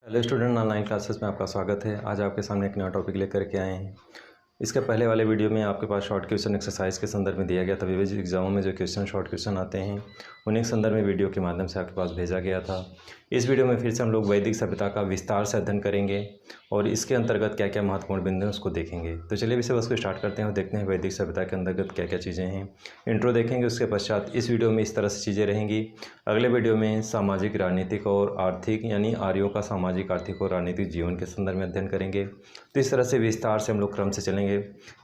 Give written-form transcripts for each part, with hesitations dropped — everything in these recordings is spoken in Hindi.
हेलो स्टूडेंट, ऑनलाइन क्लासेस में आपका स्वागत है। आज आपके सामने एक नया टॉपिक लेकर के आए हैं। इसके पहले वाले वीडियो में आपके पास शॉर्ट क्वेश्चन एक्सरसाइज के संदर्भ में दिया गया था। विविध एग्जामों में जो क्वेश्चन शॉर्ट क्वेश्चन आते हैं उन्हीं के संदर्भ में वीडियो के माध्यम से आपके पास भेजा गया था। इस वीडियो में फिर से हम लोग वैदिक सभ्यता का विस्तार से अध्ययन करेंगे और इसके अंतर्गत क्या क्या महत्वपूर्ण बिंदु हैं उसको देखेंगे। तो चलिए विषय वस्तु को स्टार्ट करते हैं और देखते हैं वैदिक सभ्यता के अंतर्गत क्या क्या चीज़ें हैं। इंट्रो देखेंगे, उसके पश्चात इस वीडियो में इस तरह से चीज़ें रहेंगी। अगले वीडियो में सामाजिक, राजनीतिक और आर्थिक यानी आर्यों का सामाजिक, आर्थिक और राजनीतिक जीवन के संदर्भ में अध्ययन करेंगे। तो इस तरह से विस्तार से हम लोग क्रम से चलेंगे।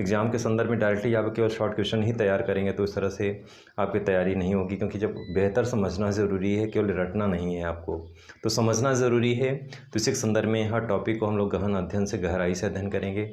एग्जाम के संदर्भ में डायरेक्टली आप केवल शॉर्ट क्वेश्चन ही तैयार करेंगे तो इस तरह से आपकी तैयारी नहीं होगी, क्योंकि जब बेहतर समझना ज़रूरी है, केवल रटना नहीं है। आपको तो समझना ज़रूरी है। तो इसी के संदर्भ में हर टॉपिक को हम लोग गहन अध्ययन से, गहराई से अध्ययन करेंगे।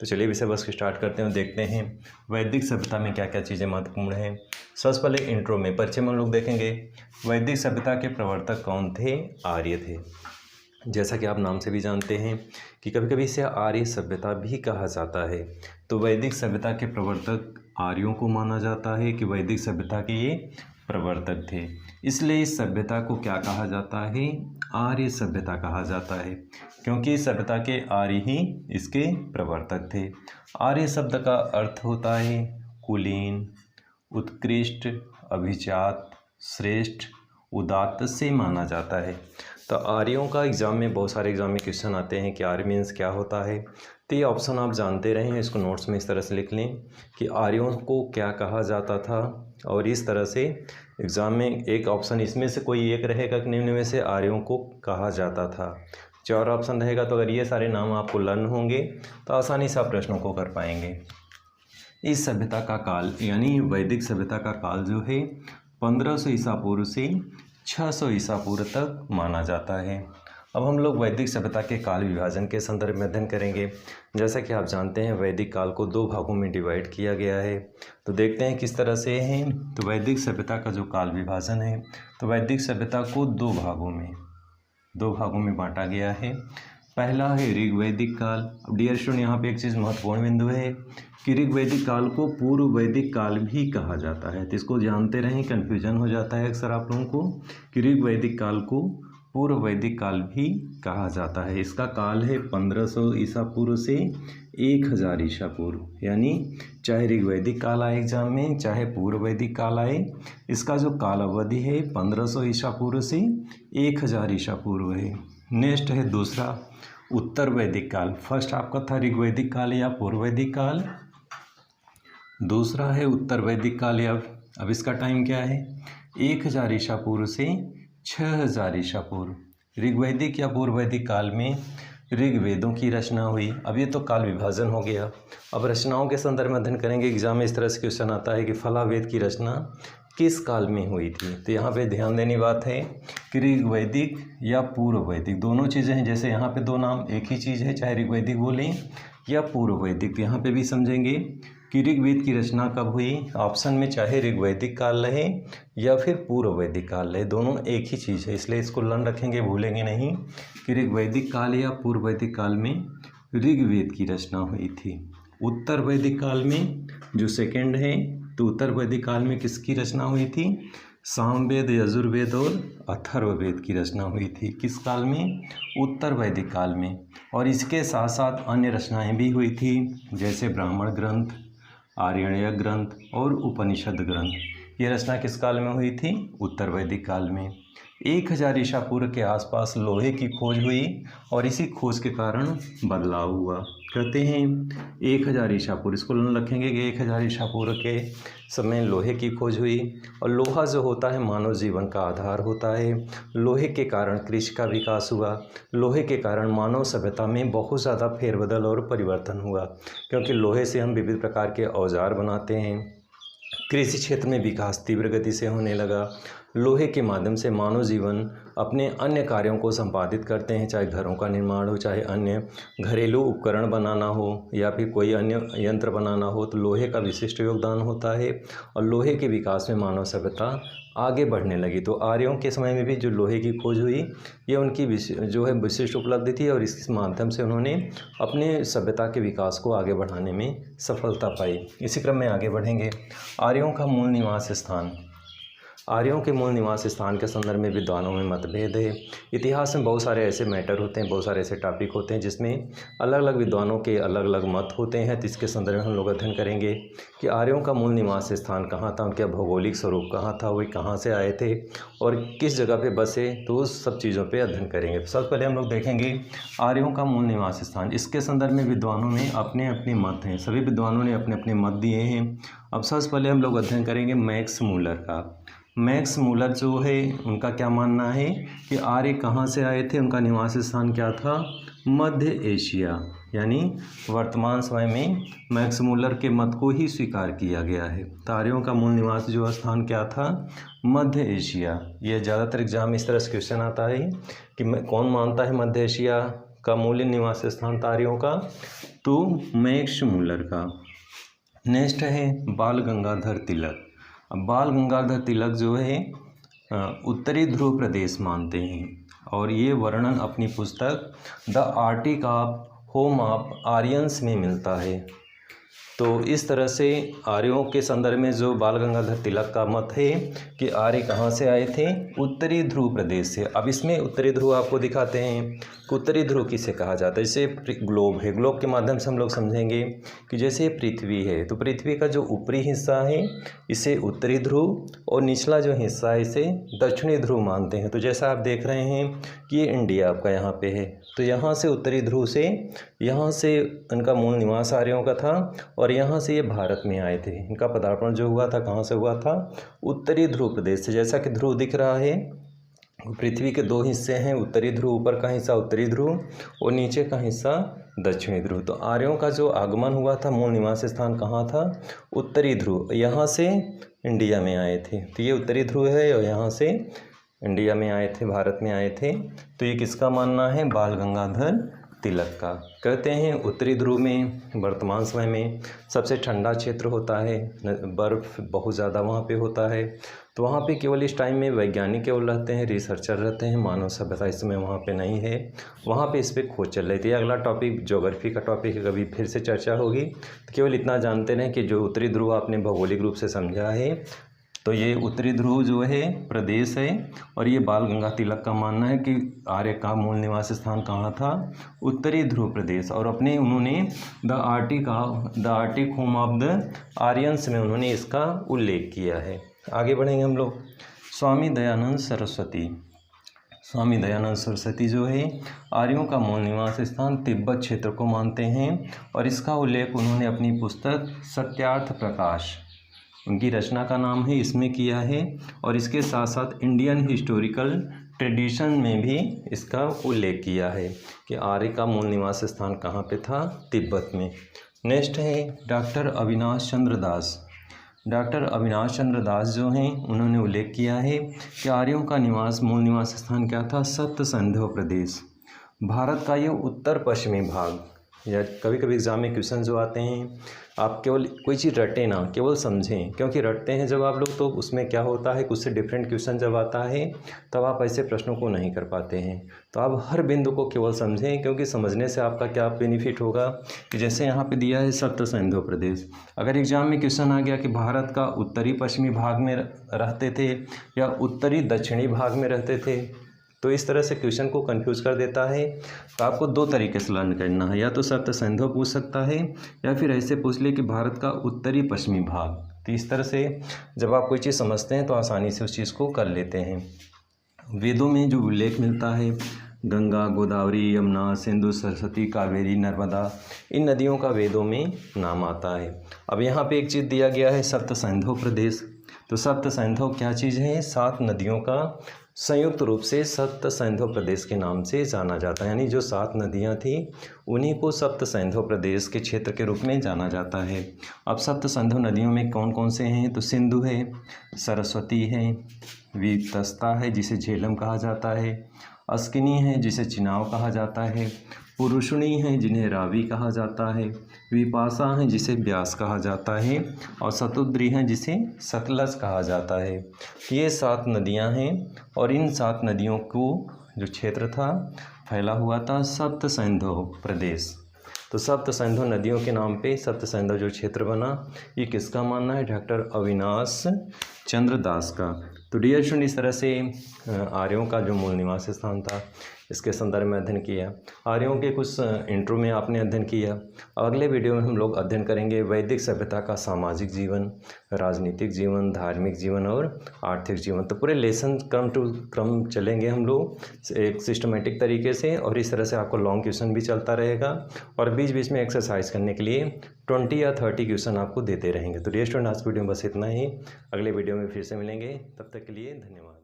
तो चलिए विषय वस्तु स्टार्ट करते हैं और देखते हैं वैदिक सभ्यता में क्या क्या चीज़ें महत्वपूर्ण हैं। सबसे पहले इंट्रो में परिचय में हम लोग देखेंगे वैदिक सभ्यता के प्रवर्तक कौन थे। आर्य थे। जैसा कि आप नाम से भी जानते हैं कि कभी कभी इसे आर्य सभ्यता भी कहा जाता है। तो वैदिक सभ्यता के प्रवर्तक आर्यों को माना जाता है कि वैदिक सभ्यता के ये प्रवर्तक थे। इसलिए इस सभ्यता को क्या कहा जाता है? आर्य सभ्यता कहा जाता है, क्योंकि इस सभ्यता के आर्य ही इसके प्रवर्तक थे। आर्य शब्द का अर्थ होता है कुलीन, उत्कृष्ट, अभिजात, श्रेष्ठ, उदात्त से माना जाता है। तो आर्यों का एग्ज़ाम में बहुत सारे एग्ज़ाम में क्वेश्चन आते हैं कि आर्य मीन्स क्या होता है। तो ये ऑप्शन आप जानते रहें, इसको नोट्स में इस तरह से लिख लें कि आर्यों को क्या कहा जाता था। और इस तरह से एग्ज़ाम में एक ऑप्शन इसमें से कोई एक रहेगा कि निम्न में से आर्यों को कहा जाता था। 4 ऑप्शन रहेगा। तो अगर ये सारे नाम आपको लर्न होंगे तो आसानी से आप प्रश्नों को कर पाएंगे। इस सभ्यता का काल यानी वैदिक सभ्यता का काल जो है 1500 ईसा पूर्व से 600 ईसा पूर्व तक माना जाता है। अब हम लोग वैदिक सभ्यता के काल विभाजन के संदर्भ में अध्ययन करेंगे। जैसा कि आप जानते हैं वैदिक काल को 2 भागों में डिवाइड किया गया है। तो देखते हैं किस तरह से है। तो वैदिक सभ्यता का जो काल विभाजन है, तो वैदिक सभ्यता को 2 भागों में बांटा गया है। पहला है ऋग्वैदिक काल। अब डियर स्टूडेंट, यहाँ पे एक चीज़ महत्वपूर्ण बिंदु है कि ऋग्वैदिक काल को पूर्व वैदिक काल भी कहा जाता है। तो इसको जानते रहें, कन्फ्यूजन हो जाता है अक्सर आप लोगों को कि ऋग्वैदिक काल को पूर्व वैदिक काल भी कहा जाता है। इसका काल है 1500 ईसा पूर्व से 1000 ईसा पूर्व, यानी चाहे ऋग्वैदिक काल आए एग्जाम में, चाहे पूर्व वैदिक काल आए, इसका जो काल अवधि है 1500 ईसा पूर्व से 1000 ईसा पूर्व है। नेक्स्ट है दूसरा उत्तर वैदिक काल। फर्स्ट आपका था ऋग्वैदिक काल या पूर्व वैदिक काल, दूसरा है उत्तर वैदिक काल। अब इसका टाइम क्या है? 1000 ईसा पूर्व से 6000 ईसा पूर्व। ऋग्वैदिक या पूर्व वैदिक काल में ऋग्वेदों की रचना हुई। अब ये तो काल विभाजन हो गया। अब रचनाओं के संदर्भ में अध्ययन करेंगे। एग्जाम में इस तरह से क्वेश्चन आता है कि फलावेद की रचना किस काल में हुई थी। तो यहाँ पे ध्यान देने बात है कि ऋग्वैदिक या पूर्व वैदिक दोनों चीज़ें हैं। जैसे यहाँ पे 2 नाम एक ही चीज़ है, चाहे ऋग्वैदिक बोलें या पूर्व वैदिक। तो यहाँ पे भी समझेंगे कि ऋग्वेद की रचना कब हुई। ऑप्शन में चाहे ऋग्वैदिक काल रहे या फिर पूर्व वैदिक काल रहे, दोनों एक ही चीज़ है। इसलिए इसको लर्न रखेंगे, भूलेंगे नहीं कि ऋग्वैदिक काल या पूर्व वैदिक काल में ऋग्वेद की रचना हुई थी। उत्तर वैदिक काल में जो सेकेंड है, तो उत्तर वैदिक काल में किसकी रचना हुई थी? सामवेद, यजुर्वेद और अथर्ववेद की रचना हुई थी। किस काल में? उत्तर वैदिक काल में। और इसके साथ साथ अन्य रचनाएं भी हुई थी, जैसे ब्राह्मण ग्रंथ, आर्यण्यक ग्रंथ और उपनिषद ग्रंथ। ये रचना किस काल में हुई थी? उत्तर वैदिक काल में। 1000 ईसा पूर्व के आसपास लोहे की खोज हुई और इसी खोज के कारण बदलाव हुआ। कहते हैं 1000 ईसा पूर्व, इसको रखेंगे कि 1000 ईसा पूर्व के समय लोहे की खोज हुई। और लोहा जो होता है मानव जीवन का आधार होता है। लोहे के कारण कृषि का विकास हुआ। लोहे के कारण मानव सभ्यता में बहुत ज़्यादा फेरबदल और परिवर्तन हुआ, क्योंकि लोहे से हम विविध प्रकार के औजार बनाते हैं। कृषि क्षेत्र में विकास तीव्र गति से होने लगा। लोहे के माध्यम से मानव जीवन अपने अन्य कार्यों को संपादित करते हैं, चाहे घरों का निर्माण हो, चाहे अन्य घरेलू उपकरण बनाना हो या फिर कोई अन्य यंत्र बनाना हो, तो लोहे का विशिष्ट योगदान होता है। और लोहे के विकास में मानव सभ्यता आगे बढ़ने लगी। तो आर्यों के समय में भी जो लोहे की खोज हुई, ये उनकी जो है विशिष्ट उपलब्धि थी और इसके माध्यम से उन्होंने अपने सभ्यता के विकास को आगे बढ़ाने में सफलता पाई। इसी क्रम में आगे बढ़ेंगे। आर्यों का मूल निवास स्थान। आर्यों के मूल निवास स्थान के संदर्भ में विद्वानों में मतभेद है। इतिहास में बहुत सारे ऐसे मैटर होते हैं, बहुत सारे ऐसे टॉपिक होते हैं जिसमें अलग अलग विद्वानों के अलग अलग मत होते हैं। तो इसके संदर्भ में हम लोग अध्ययन करेंगे कि आर्यों का मूल निवास स्थान कहाँ था, उनका भौगोलिक स्वरूप कहाँ था, वे कहाँ से आए थे और किस जगह पे बसे, तो उस सब चीज़ों पे अध्ययन करेंगे। तो सबसे पहले हम लोग देखेंगे आर्यों का मूल निवास स्थान। इसके संदर्भ में विद्वानों में अपने अपने मत हैं, सभी विद्वानों ने अपने अपने मत दिए हैं। अब सबसे पहले हम लोग अध्ययन करेंगे मैक्स मूलर का। मैक्स मूलर जो है उनका क्या मानना है कि आर्य कहाँ से आए थे, उनका निवास स्थान क्या था, मध्य एशिया, यानी वर्तमान समय में मैक्स मूलर के मत को ही स्वीकार किया गया है। तो आर्यों का मूल निवास जो स्थान क्या था, मध्य एशिया। यह ज़्यादातर एग्जाम में इस तरह से क्वेश्चन आता है कि कौन मानता है मध्य एशिया का मूल निवास स्थान था आर्यों का, तो मैक्स मूलर का। नेक्स्ट है बाल गंगाधर तिलक। अब बाल गंगाधर तिलक जो है उत्तरी ध्रुव प्रदेश मानते हैं और ये वर्णन अपनी पुस्तक the Arctic of home of Aryans में मिलता है। तो इस तरह से आर्यों के संदर्भ में जो बाल गंगाधर तिलक का मत है कि आर्य कहाँ से आए थे, उत्तरी ध्रुव प्रदेश से। अब इसमें उत्तरी ध्रुव आपको दिखाते हैं कि उत्तरी ध्रुव किसे कहा जाता है। जैसे ग्लोब है, ग्लोब के माध्यम से हम लोग समझेंगे कि जैसे पृथ्वी है तो पृथ्वी का जो ऊपरी हिस्सा है इसे उत्तरी ध्रुव और निचला जो हिस्सा है इसे दक्षिणी ध्रुव मानते हैं। तो जैसा आप देख रहे हैं कि ये इंडिया आपका यहाँ पे है, तो यहाँ से उत्तरी ध्रुव से यहाँ से इनका मूल निवास आर्यों का था और यहाँ से ये भारत में आए थे। इनका पदार्पण जो हुआ था कहाँ से हुआ था, उत्तरी ध्रुव प्रदेश से। जैसा कि ध्रुव दिख रहा है, पृथ्वी के दो हिस्से हैं, उत्तरी ध्रुव, ऊपर का हिस्सा उत्तरी ध्रुव और नीचे का हिस्सा दक्षिणी ध्रुव। तो आर्यों का जो आगमन हुआ था, मूल निवास स्थान कहाँ था, उत्तरी ध्रुव। यहाँ से इंडिया में आए थे, तो ये उत्तरी ध्रुव है और यहाँ से इंडिया में आए थे, भारत में आए थे। तो ये किसका मानना है, बाल गंगाधर तिलक का। कहते हैं उत्तरी ध्रुव में वर्तमान समय में सबसे ठंडा क्षेत्र होता है, बर्फ़ बहुत ज़्यादा वहाँ पे होता है। तो वहाँ पे केवल इस टाइम में वैज्ञानिक केवल रहते हैं, रिसर्चर रहते हैं, मानव सभ्यता इस समय वहाँ पे नहीं है। वहाँ पे इस पर खोज चल रही थी। अगला टॉपिक ज्योग्राफी का टॉपिक है, कभी फिर से चर्चा होगी। तो केवल इतना जानते रहें कि जो उत्तरी ध्रुव आपने भौगोलिक रूप से समझा है, तो ये उत्तरी ध्रुव जो है प्रदेश है और ये बाल गंगा तिलक का मानना है कि आर्य का मूल निवास स्थान कहाँ था, उत्तरी ध्रुव प्रदेश। और अपने उन्होंने the Arctic home of the Aryans में उन्होंने इसका उल्लेख किया है। आगे बढ़ेंगे हम लोग। स्वामी दयानंद सरस्वती। स्वामी दयानंद सरस्वती जो है आर्यों का मूल निवास स्थान तिब्बत क्षेत्र को मानते हैं और इसका उल्लेख उन्होंने अपनी पुस्तक सत्यार्थ प्रकाश, उनकी रचना का नाम है, इसमें किया है। और इसके साथ साथ इंडियन हिस्टोरिकल ट्रेडिशन में भी इसका उल्लेख किया है कि आर्य का मूल निवास स्थान कहाँ पे था, तिब्बत में। नेक्स्ट है डॉक्टर अविनाश चंद्र दास। डॉक्टर अविनाश चंद्र दास जो हैं उन्होंने उल्लेख किया है कि आर्यों का मूल निवास स्थान क्या था, सप्त सिंधु प्रदेश। भारत का ये उत्तर पश्चिमी भाग, या कभी कभी एग्जाम में क्वेश्चन जो आते हैं आप केवल कोई चीज़ रटे ना, केवल समझें, क्योंकि रटते हैं जब आप लोग तो उसमें क्या होता है, कुछ से डिफरेंट क्वेश्चन जब आता है तब आप ऐसे प्रश्नों को नहीं कर पाते हैं। तो आप हर बिंदु को केवल समझें, क्योंकि समझने से आपका क्या बेनिफिट होगा कि जैसे यहाँ पे दिया है सप्त सिंधु प्रदेश, अगर एग्जाम में क्वेश्चन आ गया कि भारत का उत्तरी पश्चिमी भाग में रहते थे या उत्तरी दक्षिणी भाग में रहते थे, तो इस तरह से क्वेश्चन को कंफ्यूज कर देता है। तो आपको दो तरीके से लर्न करना है, या तो सप्त सिंधु पूछ सकता है या फिर ऐसे पूछ ले कि भारत का उत्तरी पश्चिमी भाग। तो इस तरह से जब आप कोई चीज़ समझते हैं तो आसानी से उस चीज़ को कर लेते हैं। वेदों में जो उल्लेख मिलता है, गंगा, गोदावरी, यमुना, सिंधु, सरस्वती, कावेरी, नर्मदा, इन नदियों का वेदों में नाम आता है। अब यहाँ पे एक चीज़ दिया गया है, सप्त सिंधु प्रदेश। तो सप्त सिंधु क्या चीज़ है, 7 नदियों का संयुक्त रूप से सप्त सिंधु प्रदेश के नाम से जाना जाता है। यानी जो 7 नदियाँ थी उन्हीं को सप्त सिंधु प्रदेश के क्षेत्र के रूप में जाना जाता है। अब सप्त सिंधु नदियों में कौन कौन से हैं, तो सिंधु है, सरस्वती है, वितस्ता है जिसे झेलम कहा जाता है, अस्किनी है जिसे चिनाव कहा जाता है, पुरुषणी है जिन्हें रावी कहा जाता है, विपाशा है जिसे ब्यास कहा जाता है और शतुद्री है जिसे सतलज कहा जाता है। ये 7 नदियां हैं और इन 7 नदियों को जो क्षेत्र था फैला हुआ था सप्त सिंधु प्रदेश। तो सप्त सिंधु नदियों के नाम पे सप्त सिंधु जो क्षेत्र बना, ये किसका मानना है, डॉक्टर अविनाश चंद्रदास का। तो डियर स्टूडेंट, इस तरह से आर्यों का जो मूल निवास स्थान था इसके संदर्भ में अध्ययन किया। आर्यों के कुछ इंट्रो में आपने अध्ययन किया। अगले वीडियो में हम लोग अध्ययन करेंगे वैदिक सभ्यता का सामाजिक जीवन, राजनीतिक जीवन, धार्मिक जीवन और आर्थिक जीवन। तो पूरे लेसन क्रम टू क्रम चलेंगे हम लोग एक सिस्टमेटिक तरीके से, और इस तरह से आपको लॉन्ग क्वेश्चन भी चलता रहेगा और बीच बीच में एक्सरसाइज करने के लिए 20 या 30 क्वेश्चन आपको देते रहेंगे। तो डियर स्टूडेंट, आज वीडियो में बस इतना ही। अगले वीडियो में फिर से मिलेंगे, तब तक के लिए धन्यवाद।